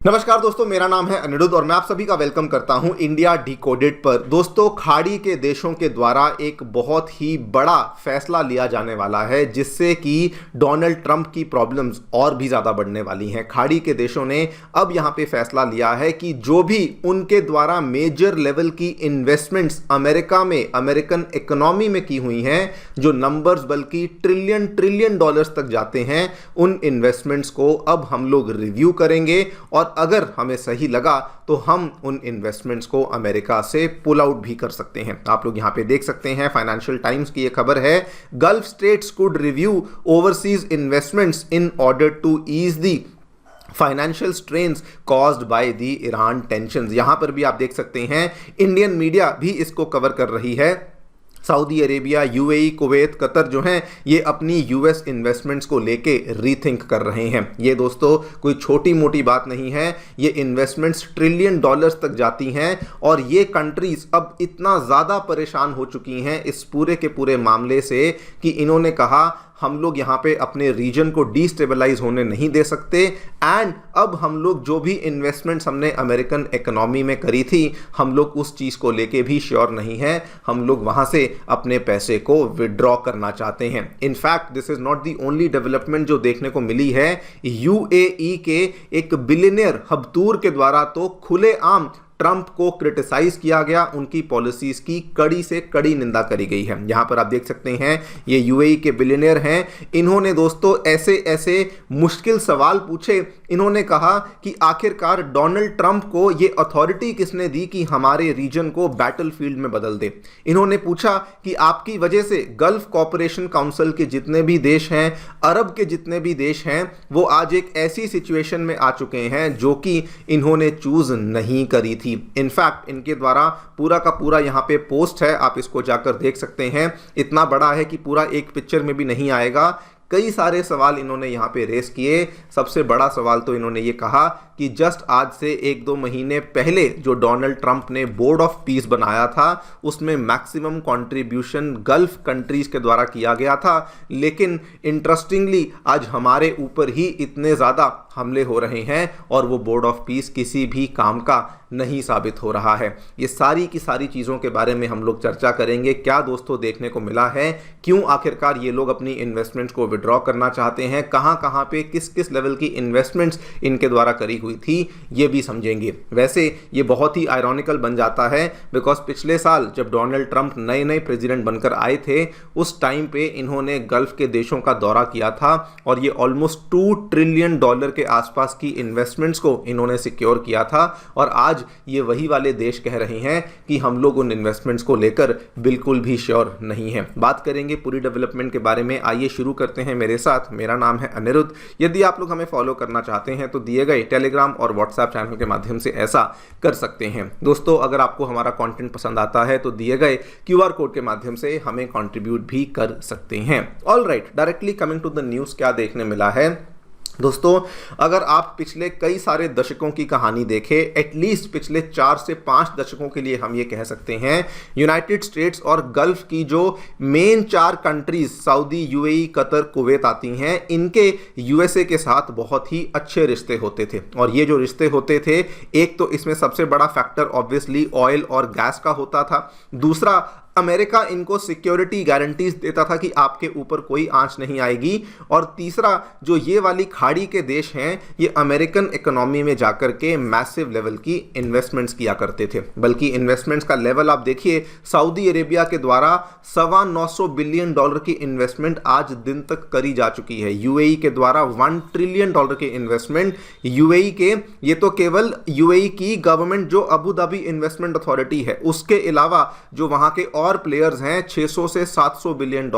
नमस्कार दोस्तों, मेरा नाम है अनिरुद्ध और मैं आप सभी का वेलकम करता हूं इंडिया डिकोडेड पर। दोस्तों, खाड़ी के देशों के द्वारा एक बहुत ही बड़ा फैसला लिया जाने वाला है जिससे कि डोनाल्ड ट्रंप की प्रॉब्लम्स और भी ज़्यादा बढ़ने वाली हैं। खाड़ी के देशों ने अब यहां पे फैसला लिया है कि जो भी उनके द्वारा मेजर लेवल की इन्वेस्टमेंट्स अमेरिका में, अमेरिकन इकोनॉमी में की हुई हैं, जो नंबर्स बल्कि ट्रिलियन डॉलर्स तक जाते हैं, उन इन्वेस्टमेंट्स को अब हम लोग रिव्यू करेंगे और अगर हमें सही लगा तो हम उन इन्वेस्टमेंट्स को अमेरिका से पुल आउट भी कर सकते हैं। आप लोग यहां पे देख सकते हैं, फाइनेंशियल टाइम्स की यह खबर है, Gulf states could review overseas investments in order to ease the financial strains caused by the Iran tensions. यहां पर भी आप देख सकते हैं, इंडियन मीडिया भी इसको कवर कर रही है। Saudi Arabia, UAE, Kuwait, Qatar जो हैं, ये अपनी यूएस इन्वेस्टमेंट्स को लेके रीथिंक कर रहे हैं। ये दोस्तों कोई छोटी मोटी बात नहीं है, ये इन्वेस्टमेंट्स ट्रिलियन डॉलर्स तक जाती हैं और ये कंट्रीज अब इतना ज़्यादा परेशान हो चुकी हैं इस पूरे के पूरे मामले से कि इन्होंने कहा हम लोग यहाँ पे अपने रीजन को डिस्टेबलाइज होने नहीं दे सकते एंड अब हम लोग जो भी इन्वेस्टमेंट्स हमने अमेरिकन इकोनॉमी में करी थी, हम लोग उस चीज़ को लेके भी श्योर नहीं हैं। हम लोग वहाँ से अपने पैसे को विड्रॉ करना चाहते हैं। In fact this is not the only development जो देखने को मिली है। यूएई के एक बिलियनियर हबतूर के द्वारा तो खुलेआम ट्रंप को क्रिटिसाइज किया गया, उनकी पॉलिसीज की कड़ी से कड़ी निंदा करी गई है। यहां पर आप देख सकते हैं, ये यूएई के बिलियनियर हैं। इन्होंने दोस्तों ऐसे ऐसे मुश्किल सवाल पूछे। इन्होंने कहा कि आखिरकार डोनाल्ड ट्रंप को ये अथॉरिटी किसने दी कि हमारे रीजन को बैटलफील्ड में बदल दे। इन्होंने पूछा कि आपकी वजह से गल्फ कॉपरेशन काउंसिल के जितने भी देश हैं, अरब के जितने भी देश हैं, वो आज एक ऐसी सिचुएशन में आ चुके हैं जो कि इन्होंने चूज नहीं करी थी। इनफैक्ट इनके द्वारा पूरा का पूरा यहां पे पोस्ट है, आप इसको जाकर देख सकते हैं। इतना बड़ा है कि पूरा एक पिक्चर में भी नहीं आएगा। कई सारे सवाल इन्होंने यहाँ पे रेस किए। सबसे बड़ा सवाल तो इन्होंने ये कहा कि जस्ट आज से 1-2 महीने पहले जो डोनाल्ड ट्रंप ने बोर्ड ऑफ पीस बनाया था, उसमें मैक्सिमम कंट्रीब्यूशन गल्फ कंट्रीज के द्वारा किया गया था, लेकिन इंटरेस्टिंगली आज हमारे ऊपर ही इतने ज़्यादा हमले हो रहे हैं और वो बोर्ड ऑफ पीस किसी भी काम का नहीं साबित हो रहा है। ये सारी की सारी चीज़ों के बारे में हम लोग चर्चा करेंगे। क्या दोस्तों देखने को मिला है, क्यों आखिरकार ये लोग अपनी इन्वेस्टमेंट्स को विड्रॉ करना चाहते हैं, कहाँ कहाँ पे किस किस लेवल की इन्वेस्टमेंट्स इनके द्वारा करी हुई थी, ये भी समझेंगे। वैसे ये बहुत ही आयरॉनिकल बन जाता है बिकॉज पिछले साल जब डोनाल्ड ट्रंप नए नए प्रेसिडेंट बनकर आए थे, उस टाइम पे इन्होंने गल्फ के देशों का दौरा किया था और ये ऑलमोस्ट $2 ट्रिलियन के आसपास की इन्वेस्टमेंट्स को इन्होंने सिक्योर किया था और आज ये वही वाले देश कह रहे हैं कि हम लोग उन इन्वेस्टमेंट्स को लेकर बिल्कुल भी श्योर नहीं है। बात करेंगे पूरी डेवलपमेंट के बारे में। आइए शुरू करते हैं मेरे साथ। मेरा नाम है अनिरुद्ध। यदि आप लोग हमें फॉलो करना चाहते हैं तो दिए गए टेलीग्राम और व्हाट्सएप चैनल के माध्यम से ऐसा कर सकते हैं। दोस्तों, अगर आपको हमारा कंटेंट पसंद आता है तो दिए गए QR कोड के माध्यम से हमें कंट्रीब्यूट भी कर सकते हैं। Alright, directly coming to the news, क्या देखने मिला है दोस्तों। अगर आप पिछले कई सारे दशकों की कहानी देखें, एटलीस्ट पिछले 4 से 5 दशकों के लिए हम ये कह सकते हैं, यूनाइटेड स्टेट्स और गल्फ की जो main 4 countries Saudi, UAE, Qatar, Kuwait आती हैं, इनके यूएसए के साथ बहुत ही अच्छे रिश्ते होते थे। और ये जो रिश्ते होते थे, एक तो इसमें सबसे बड़ा फैक्टर ऑब्वियसली ऑयल और गैस का होता था। दूसरा, अमेरिका इनको सिक्योरिटी गारंटीज देता था कि आपके ऊपर कोई आंच नहीं आएगी। और तीसरा, जो ये वाली खाड़ी के देश हैं, ये अमेरिकन इकोनॉमी में जाकर के मैसिव लेवल की इन्वेस्टमेंट्स किया करते थे। बल्कि इन्वेस्टमेंट्स का लेवल आप देखिए, सऊदी अरेबिया के द्वारा $925 बिलियन की इन्वेस्टमेंट आज दिन तक करी जा चुकी है। यूएई के द्वारा $1 ट्रिलियन की इन्वेस्टमेंट। यूएई के, ये तो केवल यूएई की गवर्नमेंट जो अबू धाबी इन्वेस्टमेंट अथॉरिटी है, उसके अलावा जो वहां के और प्लेयर्स हैं, $600 से $700 बिलियन।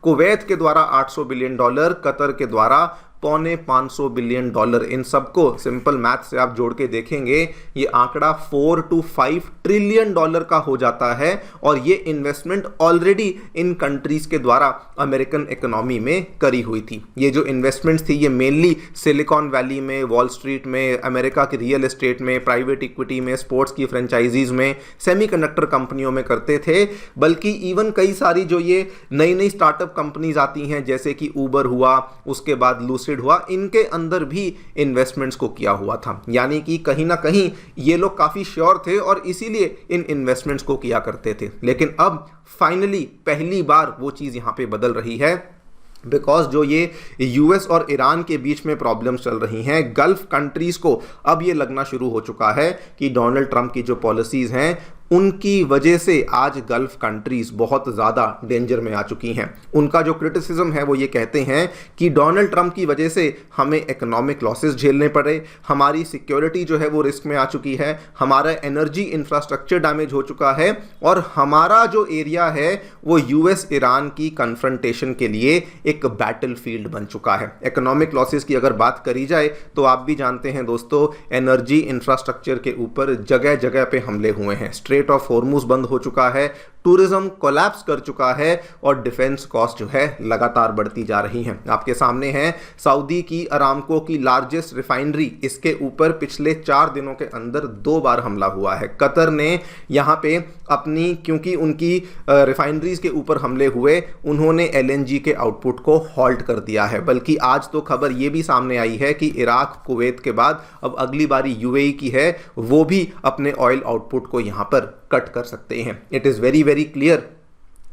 कुवैत के द्वारा $800 बिलियन, कतर के द्वारा $450 बिलियन। इन सबको सिंपल मैथ से आप जोड़ के देखेंगे, ये आंकड़ा $4 to $5 ट्रिलियन का हो जाता है। और ये इन्वेस्टमेंट ऑलरेडी इन कंट्रीज के द्वारा अमेरिकन इकोनॉमी में करी हुई थी। ये जो इन्वेस्टमेंट्स थी, ये मेनली सिलिकॉन वैली में, वॉल स्ट्रीट में, अमेरिका की रियल एस्टेट में, प्राइवेट इक्विटी में, स्पोर्ट्स की फ्रेंचाइजीज में, सेमीकंडक्टर कंपनियों में करते थे। बल्कि इवन कई सारी जो ये नई नई स्टार्टअप कंपनीज आती हैं, जैसे कि ऊबर हुआ, उसके बाद लूसिड एसिड हुआ, इनके अंदर भी इन्वेस्टमेंट्स को किया हुआ था। यानी कि कहीं ना कहीं ये लोग काफ़ी श्योर थे और इसीलिए इन इन्वेस्टमेंट्स को किया करते थे। लेकिन अब फाइनली पहली बार वो चीज़ यहाँ पे बदल रही है, बिकॉज जो ये यूएस और ईरान के बीच में प्रॉब्लम्स चल रही हैं, गल्फ कंट्रीज़ को अब ये लगना शुरू हो चुका है कि डोनाल्ड ट्रंप की जो पॉलिसीज़ हैं उनकी वजह से आज गल्फ कंट्रीज बहुत ज़्यादा डेंजर में आ चुकी हैं। उनका जो क्रिटिसिज्म है वो ये कहते हैं कि डोनाल्ड ट्रंप की वजह से हमें इकोनॉमिक लॉसेस झेलने पड़े, हमारी सिक्योरिटी जो है वो रिस्क में आ चुकी है, हमारा एनर्जी इंफ्रास्ट्रक्चर डैमेज हो चुका है और हमारा जो एरिया है वो यूएस ईरान की कन्फ्रंटेशन के लिए एक बैटल फील्ड बन चुका है। इकोनॉमिक लॉसेस की अगर बात करी जाए तो आप भी जानते हैं दोस्तों, एनर्जी इंफ्रास्ट्रक्चर के ऊपर जगह जगह पे हमले हुए हैं, स्ट्रेट ऑफ हॉर्मुज बंद हो चुका है, टूरिज्म कोलैप्स कर चुका है और डिफेंस कॉस्ट जो है लगातार बढ़ती जा रही हैं। आपके सामने है सऊदी की अरामको की लार्जेस्ट रिफाइनरी, इसके ऊपर पिछले 4 दिनों के अंदर 2 बार हमला हुआ है। कतर ने यहाँ पे अपनी, क्योंकि उनकी रिफाइनरीज के ऊपर हमले हुए, उन्होंने एलएनजी के आउटपुट को हॉल्ट कर दिया है। बल्कि आज तो खबर ये भी सामने आई है कि इराक, कुवैत के बाद अब अगली बारी यूएई की है, वो भी अपने ऑयल आउटपुट को यहाँ पर कट कर सकते हैं। It is very very clear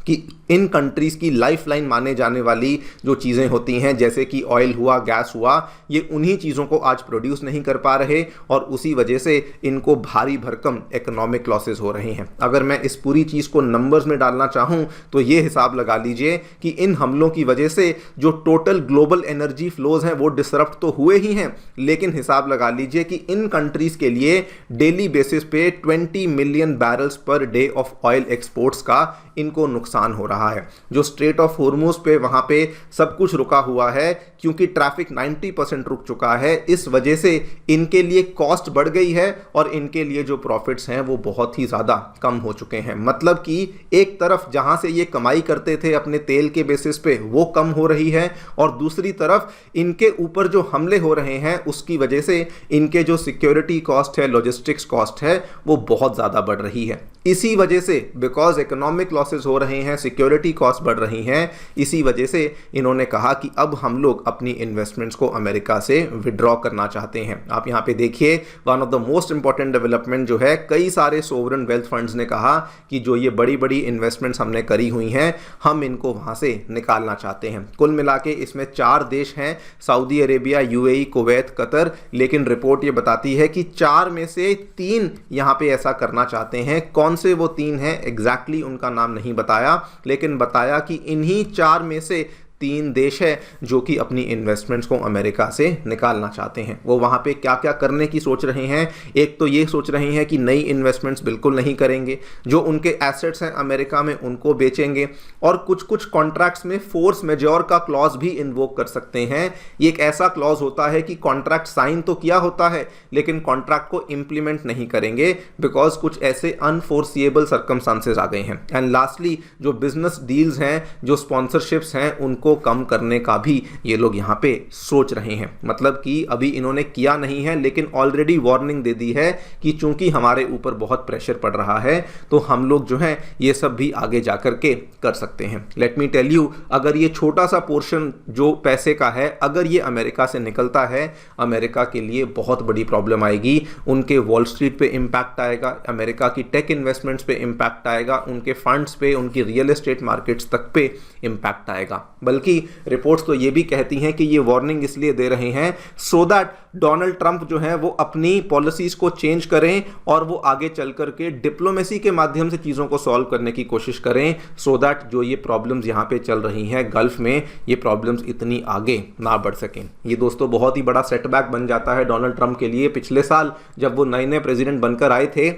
कि इन कंट्रीज़ की लाइफलाइन माने जाने वाली जो चीज़ें होती हैं, जैसे कि ऑयल हुआ, गैस हुआ, ये उन्हीं चीज़ों को आज प्रोड्यूस नहीं कर पा रहे और उसी वजह से इनको भारी भरकम इकोनॉमिक लॉसेस हो रहे हैं। अगर मैं इस पूरी चीज़ को नंबर्स में डालना चाहूँ तो ये हिसाब लगा लीजिए कि इन हमलों की वजह से जो टोटल ग्लोबल एनर्जी फ्लोज हैं वो डिसरप्ट तो हुए ही हैं, लेकिन हिसाब लगा लीजिए कि इन कंट्रीज़ के लिए डेली बेसिस पे 20 million barrels per day of oil exports का इनको नुकसान हो रहा है। जो स्ट्रेट ऑफ हॉर्मुज पे वहाँ पे सब कुछ रुका हुआ है, क्योंकि ट्रैफिक 90% रुक चुका है, इस वजह से इनके लिए कॉस्ट बढ़ गई है और इनके लिए जो प्रॉफिट्स हैं वो बहुत ही ज़्यादा कम हो चुके हैं। मतलब कि एक तरफ जहाँ से ये कमाई करते थे अपने तेल के बेसिस पे वो कम हो रही है और दूसरी तरफ इनके ऊपर जो हमले हो रहे हैं उसकी वजह से इनके जो सिक्योरिटी कॉस्ट है, लॉजिस्टिक्स कॉस्ट है, वो बहुत ज़्यादा बढ़ रही है। इसी वजह से, बिकॉज इकोनॉमिक लॉसेस हो रहे हैं, सिक्योरिटी कॉस्ट बढ़ रही हैं, इसी वजह से इन्होंने कहा कि अब हम लोग अपनी इन्वेस्टमेंट्स को अमेरिका से विड्रॉ करना चाहते हैं। आप यहाँ पे देखिए, one of the most important development जो है, कई सारे सोवरेन वेल्थ फंड्स ने कहा कि जो ये बड़ी बड़ी इन्वेस्टमेंट्स हमने करी हुई हैं, हम इनको वहाँ से निकालना चाहते हैं। कुल मिला के इसमें 4 देश हैं, Saudi Arabia, UAE, Kuwait, Qatar, लेकिन रिपोर्ट ये बताती है कि 4 में से 3 यहाँ पे ऐसा करना चाहते हैं। कौन से वो 3 हैं एग्जैक्टली उनका नाम नहीं बताया, लेकिन बताया कि इन्हीं 4 में से 3 देश है जो कि अपनी इन्वेस्टमेंट्स को अमेरिका से निकालना चाहते हैं। वो वहाँ पे क्या क्या करने की सोच रहे हैं, एक तो ये सोच रहे हैं कि नई इन्वेस्टमेंट्स बिल्कुल नहीं करेंगे, जो उनके एसेट्स हैं अमेरिका में उनको बेचेंगे और कुछ कुछ कॉन्ट्रैक्ट्स में फोर्स मेजॉर का क्लॉज भी इन्वोक कर सकते हैं। ये एक ऐसा क्लॉज होता है कि कॉन्ट्रैक्ट साइन तो किया होता है लेकिन कॉन्ट्रैक्ट को इम्प्लीमेंट नहीं करेंगे, बिकॉज कुछ ऐसे अनफोर्सिएबल सर्कमस्टांसेस आ गए हैं। एंड लास्टली, जो बिजनेस डील्स हैं, जो स्पॉन्सरशिप्स हैं, उनको कम करने का भी ये लोग यहाँ पे सोच रहे हैं। मतलब कि अभी इन्होंने किया नहीं है लेकिन ऑलरेडी वार्निंग दे दी है कि चूंकि हमारे ऊपर बहुत प्रेशर पड़ रहा है तो हम लोग जो है ये सब भी आगे जाकर के कर सकते हैं। लेट मी टेल यू, अगर ये छोटा सा पोर्शन जो पैसे का है, अगर ये अमेरिका से निकलता है, अमेरिका के लिए बहुत बड़ी प्रॉब्लम आएगी। उनके वॉल स्ट्रीट पे इंपैक्ट आएगा, अमेरिका की टेक इन्वेस्टमेंट्स पे इंपैक्ट आएगा, उनके फंड्स पे, उनकी रियल एस्टेट मार्केट्स तक पे इंपैक्ट आएगा। बल्कि रिपोर्ट्स तो ये भी कहती हैं कि ये वार्निंग इसलिए दे रहे हैं सो दैट डोनाल्ड ट्रंप जो है वो अपनी पॉलिसीज को चेंज करें और वो आगे चल करके डिप्लोमेसी के माध्यम से चीज़ों को सॉल्व करने की कोशिश करें, सो दैट जो ये प्रॉब्लम्स यहाँ पे चल रही हैं गल्फ में, ये प्रॉब्लम्स इतनी आगे ना बढ़ सकें। ये दोस्तों बहुत ही बड़ा सेटबैक बन जाता है डोनाल्ड ट्रंप के लिए। पिछले साल जब वो नए नए प्रेसिडेंट बनकर आए थे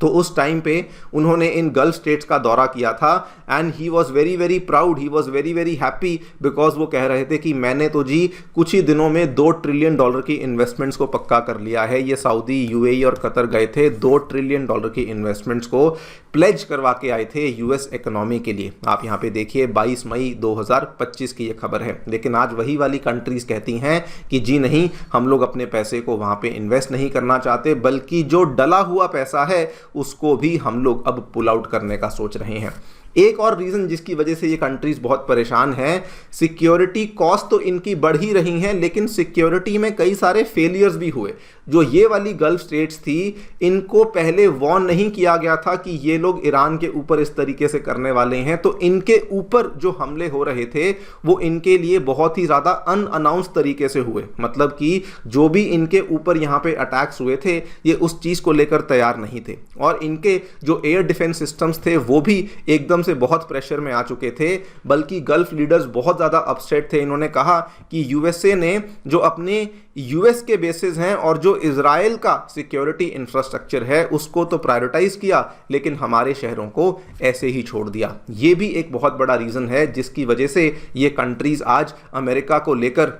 तो उस टाइम पे उन्होंने इन गल्फ स्टेट्स का दौरा किया था and he was very very proud, he was very very happy, because वो कह रहे थे कि मैंने तो जी कुछ ही दिनों में $2 ट्रिलियन की इन्वेस्टमेंट्स को पक्का कर लिया है। ये सऊदी, यूएई और कतर गए थे, $2 ट्रिलियन की इन्वेस्टमेंट्स को प्लेज करवा के आए थे यूएस इकोनॉमी के लिए। आप यहाँ पे देखिए 22 मई 2025 की ये खबर है। लेकिन आज वही वाली कंट्रीज कहती हैं कि जी नहीं, हम लोग अपने पैसे को वहाँ पे इन्वेस्ट नहीं करना चाहते, बल्कि जो डला हुआ पैसा है उसको भी हम लोग अब पुल आउट करने का सोच रहे हैं। एक और रीज़न जिसकी वजह से ये कंट्रीज़ बहुत परेशान हैं, सिक्योरिटी कॉस्ट तो इनकी बढ़ ही रही हैं, लेकिन सिक्योरिटी में कई सारे फेलियर्स भी हुए। जो ये वाली गल्फ स्टेट्स थी, इनको पहले वॉर्न नहीं किया गया था कि ये लोग ईरान के ऊपर इस तरीके से करने वाले हैं, तो इनके ऊपर जो हमले हो रहे थे वो इनके लिए बहुत ही ज़्यादा अनअनाउंस तरीके से हुए। मतलब कि जो भी इनके ऊपर यहाँ पे अटैक्स हुए थे, ये उस चीज़ को लेकर तैयार नहीं थे, और इनके जो एयर डिफेंस सिस्टम्स थे वो भी एकदम से बहुत प्रेशर में आ चुके थे। बल्कि गल्फ लीडर्स बहुत ज़्यादा अपसेट थे। इन्होंने कहा कि यूएसए ने जो अपने यूएस के बेसिस हैं और जो इजराइल का सिक्योरिटी इंफ्रास्ट्रक्चर है उसको तो प्रायोरिटाइज किया, लेकिन हमारे शहरों को ऐसे ही छोड़ दिया। ये भी एक बहुत बड़ा रीज़न है जिसकी वजह से ये कंट्रीज़ आज अमेरिका को लेकर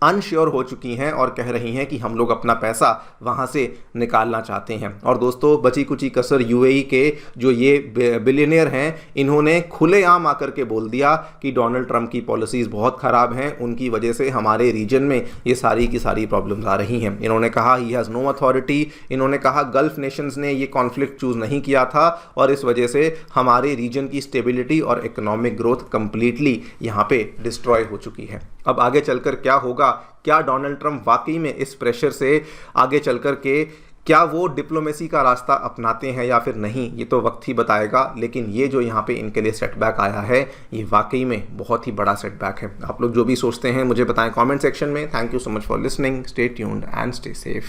अनश्योर हो चुकी हैं और कह रही हैं कि हम लोग अपना पैसा वहां से निकालना चाहते हैं। और दोस्तों, बची कुची कसर यूएई के जो ये बिलियनियर हैं, इन्होंने खुलेआम आकर के बोल दिया कि डोनाल्ड ट्रंप की पॉलिसीज़ बहुत ख़राब हैं, उनकी वजह से हमारे रीजन में ये सारी की सारी प्रॉब्लम्स आ रही हैं। इन्होंने कहा ही हैज़ नो अथॉरिटी। इन्होंने कहा गल्फ नेशंस ने ये कॉन्फ्लिक्ट चूज़ नहीं किया था और इस वजह से हमारे रीजन की स्टेबिलिटी और इकोनॉमिक ग्रोथ कंप्लीटली यहाँ पे डिस्ट्रॉय हो चुकी है। अब आगे चलकर क्या होगा? क्या डोनाल्ड ट्रंप वाकई में इस प्रेशर से आगे चलकर के क्या वो डिप्लोमेसी का रास्ता अपनाते हैं या फिर नहीं, ये तो वक्त ही बताएगा। लेकिन ये जो यहाँ पे इनके लिए सेटबैक आया है, ये वाकई में बहुत ही बड़ा सेटबैक है। आप लोग जो भी सोचते हैं मुझे बताएं कमेंट सेक्शन में। Thank you so much for listening. Stay tuned and stay safe.